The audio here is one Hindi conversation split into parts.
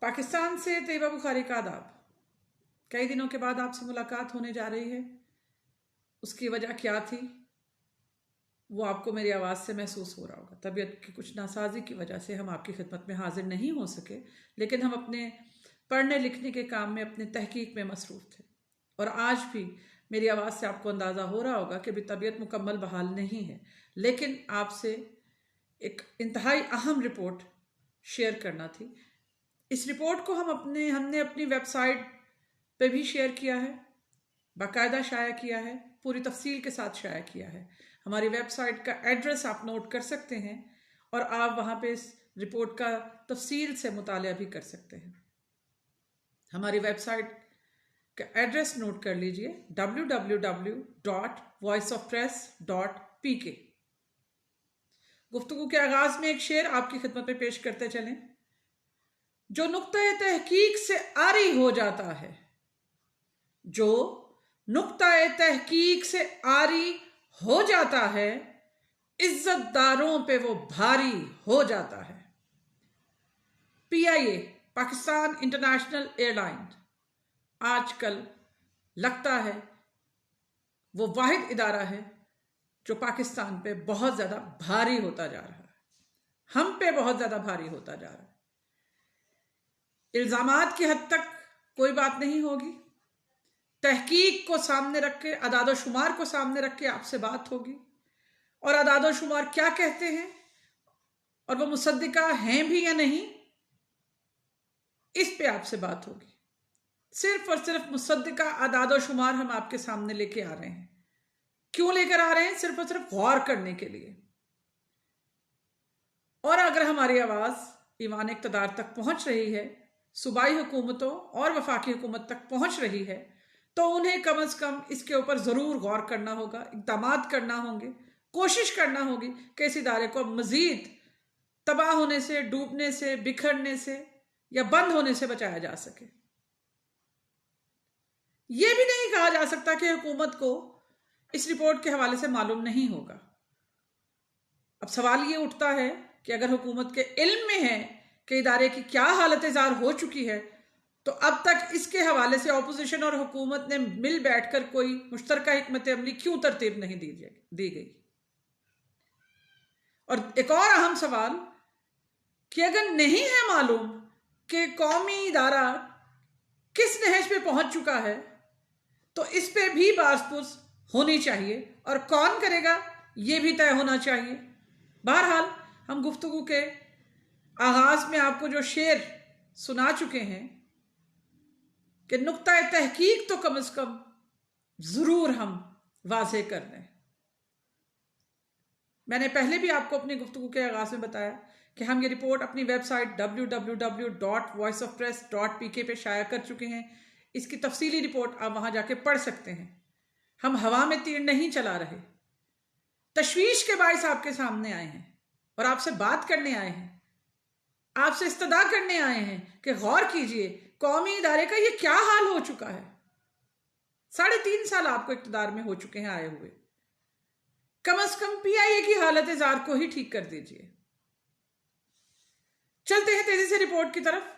पाकिस्तान से तैयबा बुखारी का आदाब। कई दिनों के बाद आपसे मुलाकात होने जा रही है। उसकी वजह क्या थी वो आपको मेरी आवाज़ से महसूस हो रहा होगा। तबीयत की कुछ नासाजी की वजह से हम आपकी खिदमत में हाजिर नहीं हो सके, लेकिन हम अपने पढ़ने लिखने के काम में, अपने तहकीक में मसरूफ़ थे। और आज भी मेरी आवाज़ से आपको अंदाज़ा हो रहा होगा कि अभी तबीयत मुकम्मल बहाल नहीं है, लेकिन आपसे एक इंतहाई अहम रिपोर्ट शेयर करना थी। इस रिपोर्ट को हमने अपनी वेबसाइट पे भी शेयर किया है, बाकायदा शाया किया है, पूरी तफसील के साथ शाया किया है। हमारी वेबसाइट का एड्रेस आप नोट कर सकते हैं और आप वहाँ पे इस रिपोर्ट का तफसील से मुतालिया भी कर सकते हैं। हमारी वेबसाइट का एड्रेस नोट कर लीजिए, www.voiceofpress.pk। गुफ्तगू के आगाज में एक शेर आपकी खिदमत में पेश करते चलें। जो नुक्ता तहकीक से आरी हो जाता है, जो नुक्ता तहकीक से आरी हो जाता है, इज्जतदारों पे वो भारी हो जाता है। PIA पाकिस्तान इंटरनेशनल एयरलाइन आजकल लगता है वो वाहिद इदारा है जो पाकिस्तान पे बहुत ज़्यादा भारी होता जा रहा है, हम पे बहुत ज़्यादा भारी होता जा रहा है। इल्ज़ामात की हद तक कोई बात नहीं होगी, तहकीक को सामने रख के, अदाद शुमार को सामने रख के आपसे बात होगी। और अदाद शुमार क्या कहते हैं और वो मुसद्दिका हैं भी या नहीं, इस पे आपसे बात होगी। सिर्फ और सिर्फ मुसद्दिका अदाद शुमार हम आपके सामने लेके आ रहे हैं। क्यों लेकर आ रहे हैं? सिर्फ और सिर्फ गौर करने के लिए। और अगर हमारी आवाज़ ईवान इक़्तिदार तक पहुंच रही है, सूबाई हुकूमतों और वफाकी हुकूमत तक पहुंच रही है, तो उन्हें कम अज़ कम इसके ऊपर ज़रूर गौर करना होगा, इक़दामात करना होंगे, कोशिश करना होगी कि इस इदारे को मज़ीद तबाह होने से, डूबने से, बिखरने से या बंद होने से बचाया जा सके। यह भी नहीं कहा जा सकता कि हुकूमत को इस रिपोर्ट के हवाले से मालूम नहीं होगा। अब सवाल ये उठता है कि अगर हुकूमत के इल्म में है कि इदारे की क्या हालत ज़ार हो चुकी है, तो अब तक इसके हवाले से अपोजिशन और हुकूमत ने मिल बैठकर कोई मुश्तरका हिकमत अमली क्यों तरतीब नहीं दी गई। और एक और अहम सवाल कि अगर नहीं है मालूम कि कौमी इदारा किस नहज पे पहुंच चुका है, तो इस पे भी बासपुस होनी चाहिए और कौन करेगा ये भी तय होना चाहिए। बहरहाल हम गुफ्तगू के आगाज में आपको जो शेर सुना चुके हैं कि नुक्ता तहकीक तो कम से कम जरूर हम वाज़े कर दें। मैंने पहले भी आपको अपनी गुफ्तगू के आगाज में बताया कि हम ये रिपोर्ट अपनी वेबसाइट www.voiceofpress.pk पे शाया कर चुके हैं। इसकी तफसीली रिपोर्ट आप वहां जाके पढ़ सकते हैं। हम हवा में तीर नहीं चला रहे, तशवीश के बायस आपके सामने आए हैं और आपसे बात करने आए हैं, आपसे इस्तदा करने आए हैं कि गौर कीजिए कौमी इदारे का ये क्या हाल हो चुका है। 3.5 साल आपको इक़्तिदार में हो चुके हैं आए हुए, कम अज कम PIA की हालत ज़ार को ही ठीक कर दीजिए। चलते हैं तेजी से रिपोर्ट की तरफ।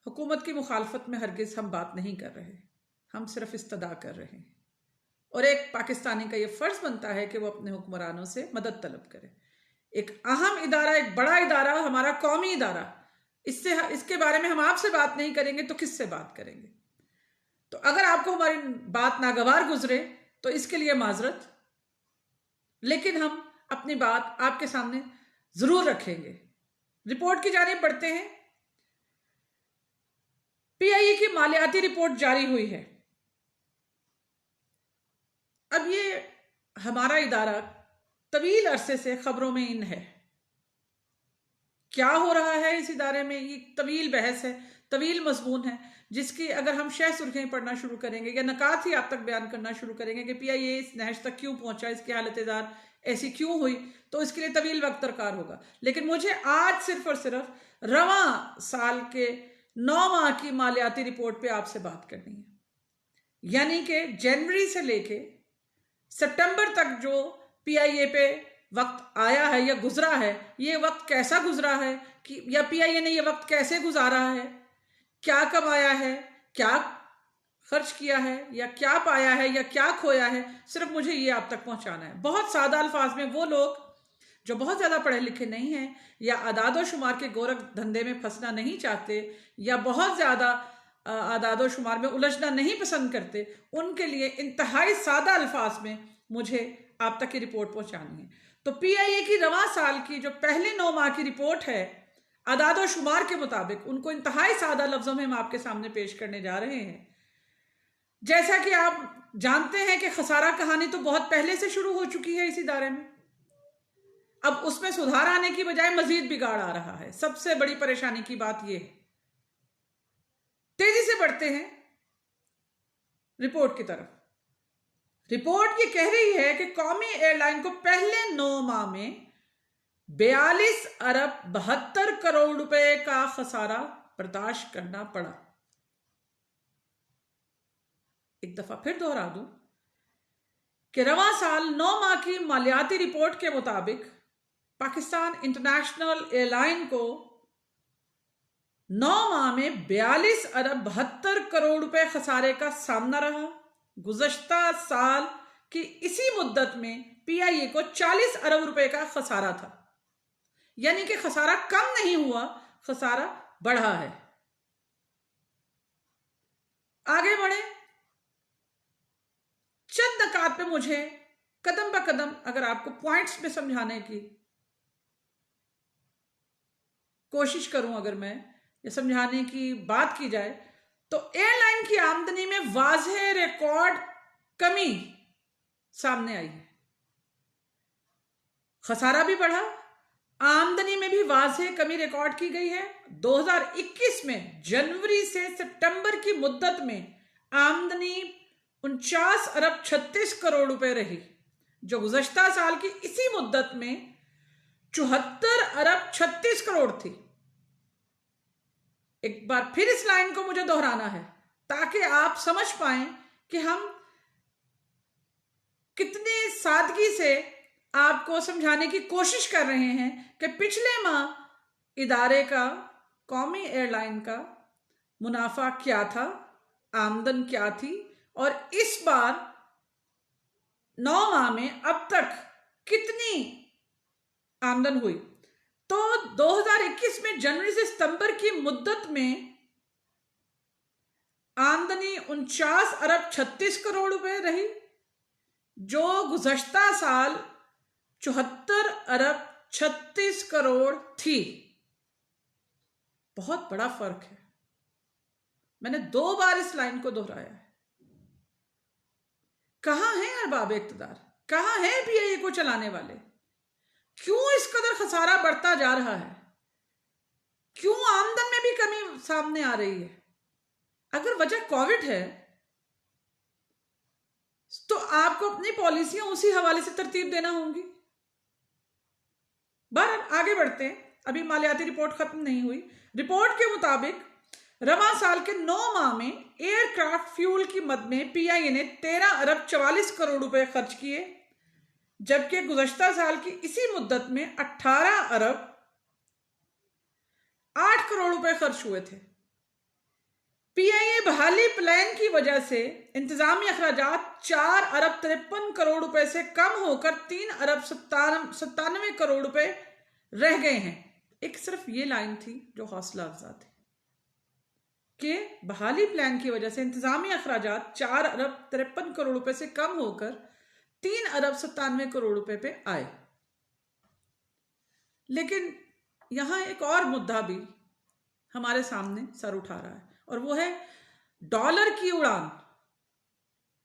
हुकूमत की मुखालफत में हरगिज हम बात नहीं कर रहे, हम सिर्फ इस्तदा कर रहे हैं। और एक पाकिस्तानी का यह फर्ज बनता है कि वो अपने हुक्मरानों से मदद तलब करे। एक अहम इदारा, एक बड़ा इदारा, हमारा कौमी इदारा, इसके बारे में हम आपसे बात नहीं करेंगे तो किससे बात करेंगे? तो अगर आपको हमारी बात नागवार गुजरे तो इसके लिए माजरत, लेकिन हम अपनी बात आपके सामने जरूर रखेंगे। रिपोर्ट की जानिब बढ़ते हैं। PIA की मालियाती रिपोर्ट जारी हुई है। अब ये हमारा इदारा तवील अरसे से खबरों में इन है। क्या हो रहा है इस इदारे में, ये तवील बहस है, तवील मजमून है, जिसकी अगर हम शह सुर्खियां पढ़ना शुरू करेंगे या नकात ही आप तक बयान करना शुरू करेंगे कि PIA इस नहज तक क्यों पहुंचा, इसकी हालत ज़ार ऐसी क्यों हुई, तो इसके लिए तवील वक्त दरकार होगा। लेकिन मुझे आज सिर्फ और सिर्फ रवां साल के 9 माह की मालियाती रिपोर्ट पे आपसे बात करनी है। यानी कि जनवरी से लेके सितंबर तक जो PIA पे वक्त आया है या गुजरा है, ये वक्त कैसा गुजरा है कि या PIA ने ये वक्त कैसे गुजारा है, क्या कमाया है, क्या खर्च किया है, या क्या पाया है, या क्या खोया है, सिर्फ मुझे ये आप तक पहुंचाना है। बहुत सादा अल्फाज में वो लोग जो बहुत ज्यादा पढ़े लिखे नहीं हैं, या आदादो शुमार के गोरख धंधे में फंसना नहीं चाहते, या बहुत ज्यादा आदादो शुमार में उलझना नहीं पसंद करते, उनके लिए इंतहाई सादा अल्फाज में मुझे आप तक की रिपोर्ट पहुंचानी है। तो पीआईए की रवां साल की जो पहले 9 माह की रिपोर्ट है आदादो शुमार के मुताबिक, उनको इंतहाई सादा लफ्जों में हम आपके सामने पेश करने जा रहे हैं। जैसा कि आप जानते हैं कि खसारा कहानी तो बहुत पहले से शुरू हो चुकी है इस इदारे में। अब उसमें सुधार आने की बजाय मजीद बिगाड़ आ रहा है। सबसे बड़ी परेशानी की बात यह है। तेजी से बढ़ते हैं रिपोर्ट की तरफ। रिपोर्ट ये कह रही है कि कौमी एयरलाइन को पहले 9 माह में 42 अरब 72 करोड़ रुपए का खसारा बर्दाश्त करना पड़ा। एक दफा फिर दोहरा दूं कि रवां साल 9 माह की मालियाती रिपोर्ट के मुताबिक पाकिस्तान इंटरनेशनल एयरलाइन को 9 माह में 42 अरब 72 करोड़ रुपए खसारे का सामना रहा। गुज़श्ता साल की इसी मुद्दत में पीआईए को 40 अरब रुपए का खसारा था। यानी कि खसारा कम नहीं हुआ, खसारा बढ़ा है। आगे बढ़े, चंद नकात पे मुझे कदम ब कदम अगर आपको पॉइंट्स में समझाने की कोशिश करूं, अगर मैं ये समझाने की बात की जाए, तो एयरलाइन की आमदनी में वाज़ेह रिकॉर्ड कमी सामने आई है। खसारा भी बढ़ा, आमदनी में भी वाज़ेह कमी रिकॉर्ड की गई है। 2021 में जनवरी से सितंबर की मुद्दत में आमदनी 49 अरब 36 करोड़ रुपए रही, जो गुज़श्ता साल की इसी मुद्दत में 74 अरब 36 करोड़ थी। एक बार फिर इस लाइन को मुझे दोहराना है ताकि आप समझ पाएं कि हम कितनी सादगी से आपको समझाने की कोशिश कर रहे हैं कि पिछले माह इदारे का, कौमी एयरलाइन का मुनाफा क्या था, आमदन क्या थी, और इस बार 9 माह में अब तक कितनी आमदन हुई। तो 2021 में जनवरी से सितंबर की मुद्दत में आमदनी 49 अरब 36 करोड़ रुपए रही, जो गुज़श्ता साल 74 अरब 36 करोड़ थी। बहुत बड़ा फर्क है। मैंने 2 बार इस लाइन को दोहराया है। कहां है अरबाब इक़्तिदार, कहां है पीआईए को चलाने वाले? क्यों इस कदर खसारा बढ़ता जा रहा है? क्यों आमदन में भी कमी सामने आ रही है? अगर वजह कोविड है तो आपको अपनी पॉलिसियां उसी हवाले से तरतीब देना होंगी। बहरहाल आगे बढ़ते हैं, अभी मालियाती रिपोर्ट खत्म नहीं हुई। रिपोर्ट के मुताबिक रवां साल के 9 माह में एयरक्राफ्ट फ्यूल की मद में पीआईए ने 13 अरब 44 करोड़ रुपए खर्च किए, जबकि गुज़श्ता साल की इसी मुद्दत में 18 अरब 8 करोड़ रुपए खर्च हुए थे। पीआईए बहाली प्लान की वजह से इंतजामी अखराजात 4 अरब 53 करोड़ रुपए से कम होकर 3 अरब 97 करोड़ रुपए रह गए हैं। एक सिर्फ ये लाइन थी जो हौसला अफजा थी कि बहाली प्लान की वजह से इंतजामी अखराजात 4 अरब 53 करोड़ रुपए से कम होकर 3 अरब 97 करोड़ रुपए पे आए। लेकिन यहां एक और मुद्दा भी हमारे सामने सर उठा रहा है, और वो है डॉलर की उड़ान,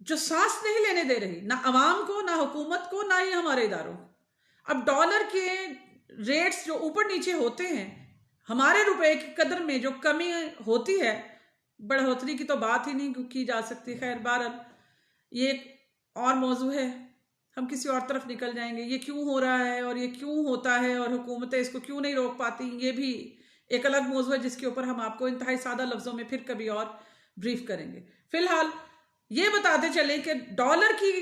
जो सांस नहीं लेने दे रही, ना अवाम को, ना हुकूमत को, ना ही हमारे इदारों को। अब डॉलर के रेट्स जो ऊपर नीचे होते हैं, हमारे रुपए की कदर में जो कमी होती है, बढ़ोतरी की तो बात ही नहीं की जा सकती। खैर बहरहाल ये एक और मौजू है, हम किसी और तरफ निकल जाएंगे। ये क्यों हो रहा है और ये क्यों होता है और हुकूमतें इसको क्यों नहीं रोक पाती, ये भी एक अलग मौजू है जिसके ऊपर हम आपको इंतहाई सादा लफ्जों में फिर कभी और ब्रीफ करेंगे। फिलहाल ये बताते चले कि डॉलर की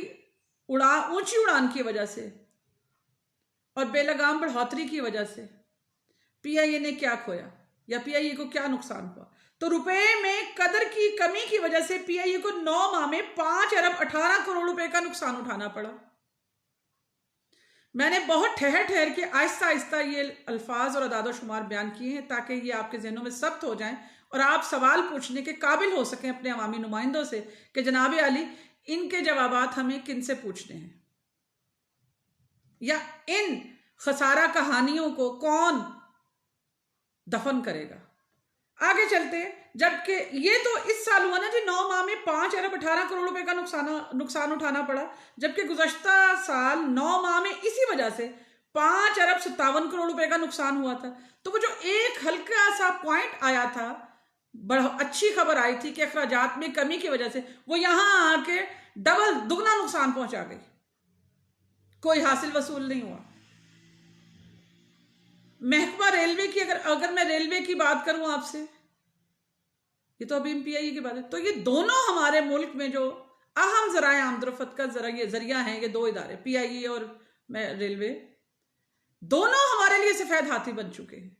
ऊंची उड़ान की वजह से और बेलगाम बढ़ोतरी की वजह से पीआईए ने क्या खोया, या पीआईए को क्या नुकसान हुआ? तो रुपए में कदर की कमी की वजह से पीआईए को 9 माह में 5 अरब 18 करोड़ रुपए का नुकसान उठाना पड़ा। मैंने बहुत ठहर ठहर के आहिस्ता आहिस्ता ये अल्फाज और अदाद शुमार बयान किए हैं ताकि ये आपके जहनों में सख्त हो जाएं और आप सवाल पूछने के काबिल हो सकें अपने अवामी नुमाइंदों से कि जनाब अली इनके जवाबात हमें किन से पूछने हैं, या इन खसारा कहानियों को कौन दफन करेगा। आगे चलते हैं, जबकि ये तो इस साल हुआ ना जी, 9 माह में 5 अरब 18 करोड़ रुपए का नुकसान उठाना पड़ा, जबकि गुज़श्ता साल 9 माह में इसी वजह से 5 अरब 57 करोड़ रुपए का नुकसान हुआ था। तो वो जो एक हल्का सा पॉइंट आया था, बड़ा अच्छी खबर आई थी कि अखराजात में कमी की वजह से, वो यहां आके डबल दुगना नुकसान पहुंचा गई, कोई हासिल वसूल नहीं हुआ। महकमा रेलवे की अगर मैं रेलवे की बात करूं आपसे, ये तो अभी पीआईए की बात है, तो ये दोनों हमारे मुल्क में जो अहम जराए आमदरफत का जरिया है, ये दो इदारे पीआईए और रेलवे, दोनों हमारे लिए सफेद हाथी बन चुके हैं।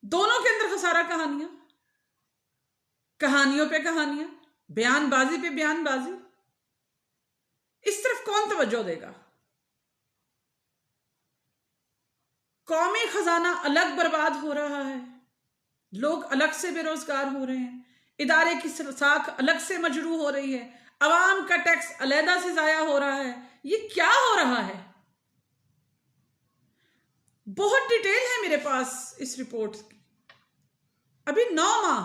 दोनों के अंदर खसारा कहानियां, कहानियों पे कहानियां, बयानबाजी पे बयानबाजी। इस तरफ कौन तवज्जो देगा? कौमी खजाना अलग बर्बाद हो रहा है, लोग अलग से बेरोजगार हो रहे हैं, इदारे की साख अलग से मजरू हो रही है, अवाम का टैक्स अलहदा से जाया हो रहा है। ये क्या हो रहा है? बहुत डिटेल है मेरे पास इस रिपोर्ट की। अभी 9 माह,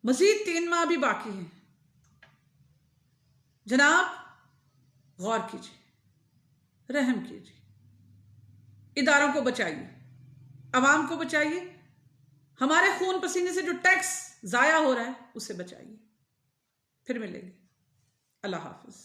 मजीद 3 माह भी बाकी हैं। जनाब गौर कीजिए, रहम कीजिए, इदारों को बचाइए, अवाम को बचाइए, हमारे खून पसीने से जो टैक्स जाया हो रहा है उसे बचाइए। फिर मिलेंगे। अल्लाह हाफिज।